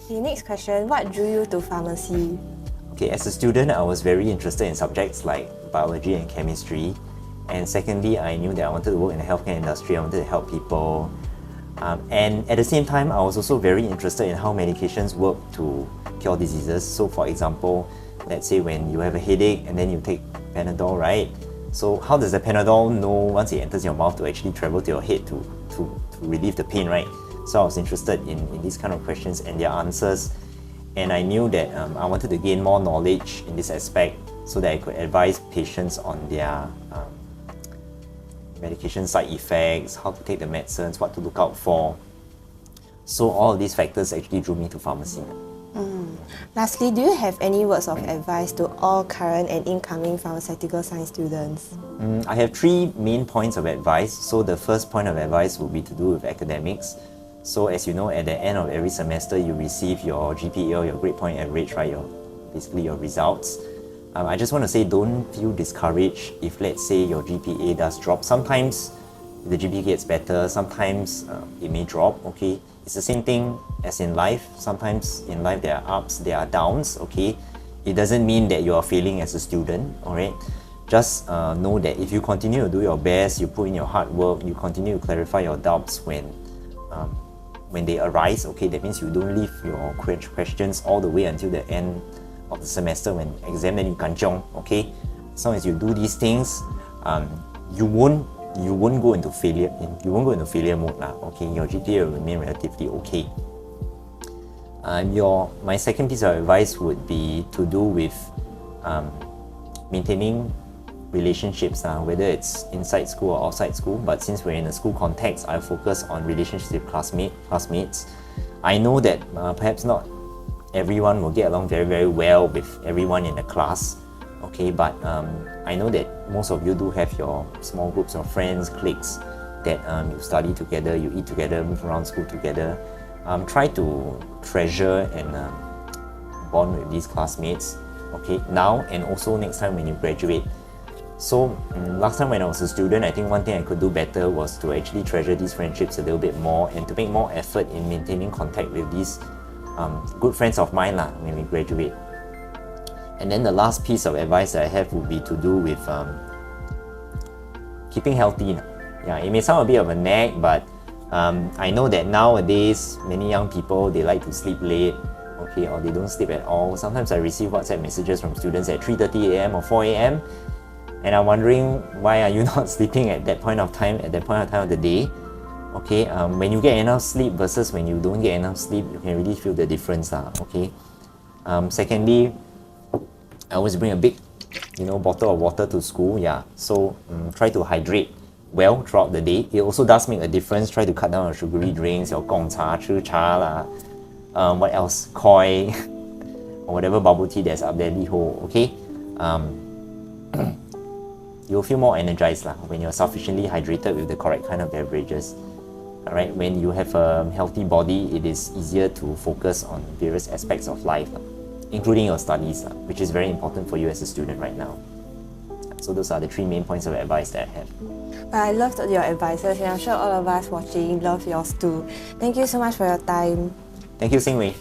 Okay, next question. What drew you to pharmacy? Okay, as a student, I was very interested in subjects like biology and chemistry. And secondly, I knew that I wanted to work in the healthcare industry. I wanted to help people. And at the same time, I was also very interested in how medications work to cure diseases. So for example, let's say when you have a headache and then you take Panadol, right? So how does the Panadol know once it enters your mouth to actually travel to your head to relieve the pain, right? So I was interested in these kind of questions and their answers. And I knew that I wanted to gain more knowledge in this aspect so that I could advise patients on their medication side effects, how to take the medicines, what to look out for. So all of these factors actually drew me to pharmacy. Lastly, do you have any words of advice to all current and incoming pharmaceutical science students? I have three main points of advice. So the first point of advice will be to do with academics. So as you know, at the end of every semester, you receive your GPA or your grade point average, right? Basically your results. I just want to say, don't feel discouraged if, let's say, your GPA does drop. Sometimes the GPA gets better, sometimes it may drop, okay? It's the same thing as in life. Sometimes in life there are ups, there are downs, okay? It doesn't mean that you are failing as a student, alright? Just know that if you continue to do your best, you put in your hard work, you continue to clarify your doubts when they arise, okay? That means you don't leave your questions all the way until the end of the semester when exam, then you kanchiong, okay? As long as you do these things, you won't go into failure. You won't go into failure mode lah. Okay, your GPA will remain relatively okay. My second piece of advice would be to do with maintaining relationships, whether it's inside school or outside school. But since we're in a school context, I focus on relationships with classmates. I know that perhaps not everyone will get along very, very well with everyone in the class. Okay, but I know that most of you do have your small groups of friends, cliques, that you study together, you eat together, move around school together. Try to treasure and bond with these classmates, okay, now and also next time when you graduate. So last time when I was a student, I think one thing I could do better was to actually treasure these friendships a little bit more and to make more effort in maintaining contact with these good friends of mine lah when we graduate. And then the last piece of advice that I have would be to do with keeping healthy. Yeah, it may sound a bit of a nag, but I know that nowadays many young people, they like to sleep late, okay, or they don't sleep at all. Sometimes I receive WhatsApp messages from students at 3:30 a.m. or 4 a.m. and I'm wondering, why are you not sleeping at that point of time, of the day? Okay, when you get enough sleep versus when you don't get enough sleep, you can really feel the difference, okay? Secondly, I always bring a big, bottle of water to school, yeah. So try to hydrate well throughout the day. It also does make a difference. Try to cut down on sugary drinks, your gong cha, chu cha lah. What else? Koi, or whatever bubble tea that's up there, liho, okay? You'll feel more energized lah when you're sufficiently hydrated with the correct kind of beverages. Alright, when you have a healthy body, it is easier to focus on various aspects of life, including your studies, which is very important for you as a student right now. So those are the three main points of advice that I have. But I loved your advices, and I'm sure all of us watching love yours too. Thank you so much for your time. Thank you, Sing Wei.